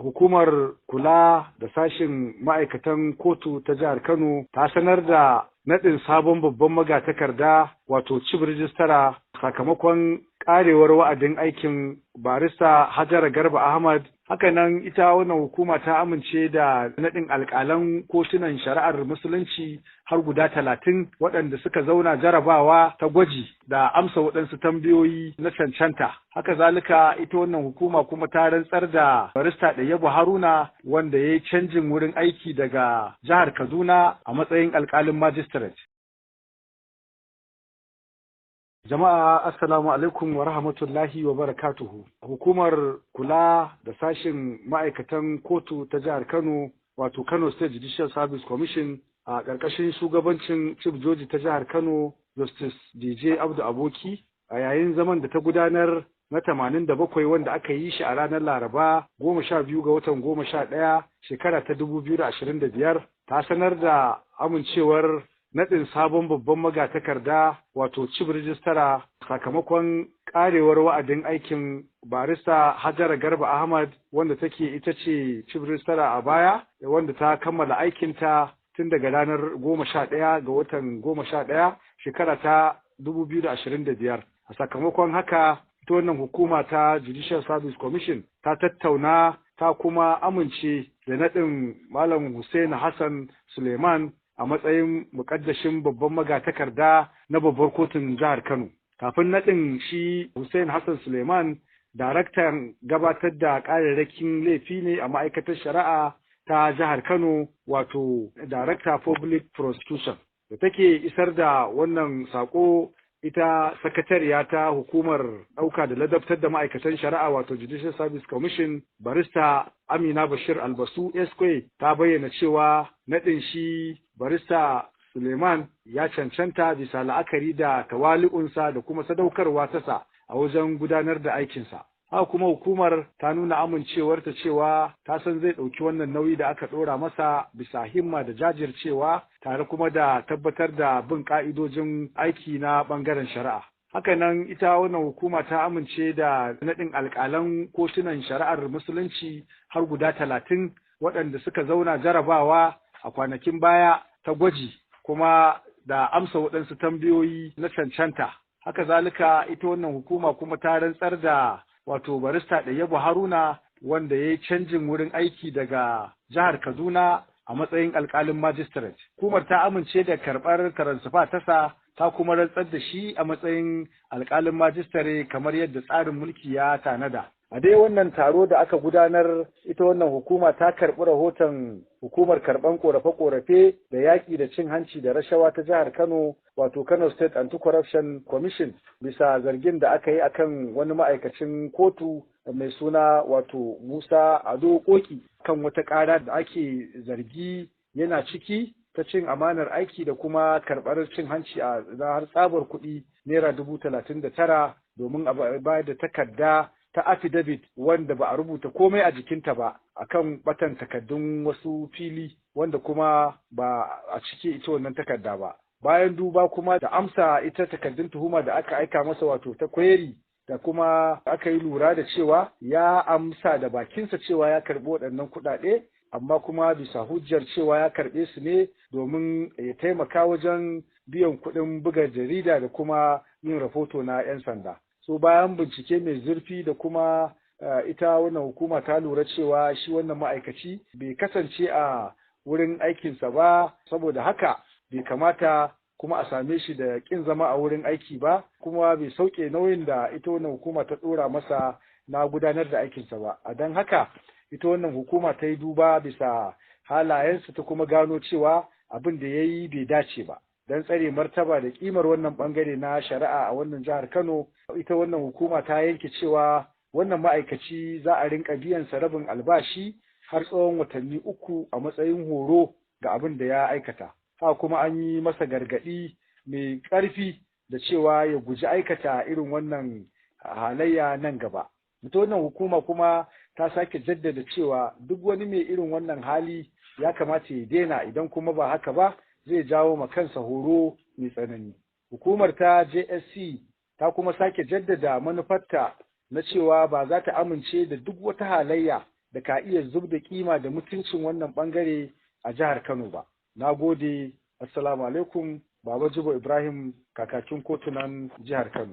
Hukumar kula da sashin ma'aikatan kotu ta jihar Kano ta sanar da naɗin sabon babban magatakarda wato chief registrar sakamakon karewar wa'adin aikin barista Hajara Garba Ahmad. Hakanan ita wannan hukuma ta amince da naɗin alƙalan kotunan shari'ar musulunci har guda 30 waɗanda suka zauna jarabawa ta gwaji da amsa waɗansu tambayoyi na cancanta. Haka zalika ita wannan hukuma kuma ta rantsar da barista Ɗayyabu Haruna wanda ya yi canjin wurin aiki daga jihar Kaduna a matsayin alƙalin magistrate. Jama'a assalamu alaikum wa rahmatullahi wa barakatuhu. Hukumar kula da sashin ma'aikatan kotu ta jihar Kano wato Kano State Judicial Service Commission a ƙarƙashin shugabancin Chief Joji ta jihar Kano Justice DJ Abdu Aboki a yayin zaman da ta gudanar na 87 wanda aka yi shi a ranar Laraba 12 ga watan 11 shekara ta 2025 ta sanar da amincewar naɗin sabon babban magatakarda wato chief registrar sakamakon karewar wa'adin aikin barista Hajara Garba Ahmad wanda take ita ce chief registrar a baya wanda ta kammala aikinta tun daga ranar 11 ga watan 11 shekara ta 2025. A sakamakon haka ita wannan hukuma ta Judicial Service Commission ta tattauna ta kuma amince da naɗin Malam Hussein Hassan Suleiman a matsayin mukaddashin babban magatakarda na babbar kotun jihar Kano. Kafin naɗin shi Hussein Hassan Suleiman, daraktan gabatar da ƙararrakin laifi ne a ma'aikatar shari'a ta jihar Kano wato Director Public Prosecution. Da take isar da wannan saƙo ita sakatariya ta hukumar ɗauka da ladabtar da ma'aikatan shari'a wato Judicial Service Commission barista Amina Bashir Albasu Esque ta bayyana cewa naɗin shi barista Suleiman ya cancanta bisa la'akari da tawali'unsa da kuma sadaukarwa tasa a wajen gudanar da aikinsa. Haka kuma hukumar ta nuna amincewarta cewa ta san zai ɗauki wannan nauyi da aka ɗora masa bisa himma da jajircewa tare kuma da tabbatar da bin ƙa'idojin aiki na ɓangaren shari'a. Hakanan ita wannan hukuma ta amince da naɗin alƙalan kotunan shari'ar musulunci har guda 30 waɗanda suka zauna jarabawa a kwanakin baya ta gwaji kuma da amsa waɗansu tambayoyi na cancanta. Haka zalika ita wannan hukuma kuma ta rantsar da wato barista Ɗayyabu Haruna wanda ya yi canjin wurin aiki daga jihar Kaduna a matsayin alƙalin magistrate. Hukumar ta amince da karɓar taransifa tasa ta kuma rantsar da shi a matsayin alƙalin magistrate kamar yadda tsarin mulki ya tanada. A dai wannan taro da aka gudanar ita wannan hukuma ta karɓi rahoton hukumar karɓan ƙorafe-ƙorafe da yaƙi da cin hanci da rashawa ta jihar Kano wato Kano State Anti-Corruption Commission bisa zargin da aka yi akan wani ma'aikacin kotu mai suna wato Musa Ado Koki kan wata ƙara da ake zargi yana ciki ta cin amanar aiki da kuma karɓar cin hanci a har tsabar kuɗi naira 39,000 domin a bayar da takarda ta affidavit wanda ba a rubuta komai a jikinta ba akan batan takaddun wasu fili wanda kuma ba a cike ita wannan takarda ba. Bayan duba kuma da amsa ita takaddun tuhuma da aka aika masa wato ta query da kuma aka yi lura da cewa ya amsa da bakinsa cewa ya karɓi waɗannan kuɗaɗe amma kuma bisa hujjar cewa ya karɓe su ne domin ya taimaka wajen biyan kuɗin buga jarida da kuma yin rahoto na 'yan sanda. So bayan bincike mai zurfi da kuma ita wannan hukuma ta lura cewa shi wannan ma'aikaci bai kasance a wurin aikinsa ba saboda haka bai kamata kuma a same shi da ƙin zama a wurin aiki ba kuma bai sauke nauyin da ita wannan hukuma ta ɗora masa na gudanar da aikinsa ba. A don haka ita wannan hukuma ta yi duba bisa halayensa ta kuma gano cewa abin da ya yi bai dace ba. Don tsare martaba da kimar wannan bangare na shari'a a wannan jihar Kano, ita wannan hukuma ta yanke cewa wannan ma'aikaci za a rinka biyan sa rabin albashi har tsawon watanni 3 a matsayin horo ga abin da ya aikata. Haka kuma an yi masa gargaɗi mai ƙarfi da cewa ya guji aikata irin wannan halayya nan gaba. Ita wannan hukuma kuma ta sake jaddada cewa duk wani mai irin wannan hali ya kamata ya daina idan kuma ba haka ba zai jawo ma kansa horo mai tsanani. Hukumar ta JSC ta kuma sake jaddada manufarta na cewa ba za ta amince da duk wata halayya da ka iya zub da kima da mutuncin wannan bangare a jihar Kano ba. Na gode, assalamu alaikum, Baba Jibo Ibrahim, kakakin kotunan jihar Kano.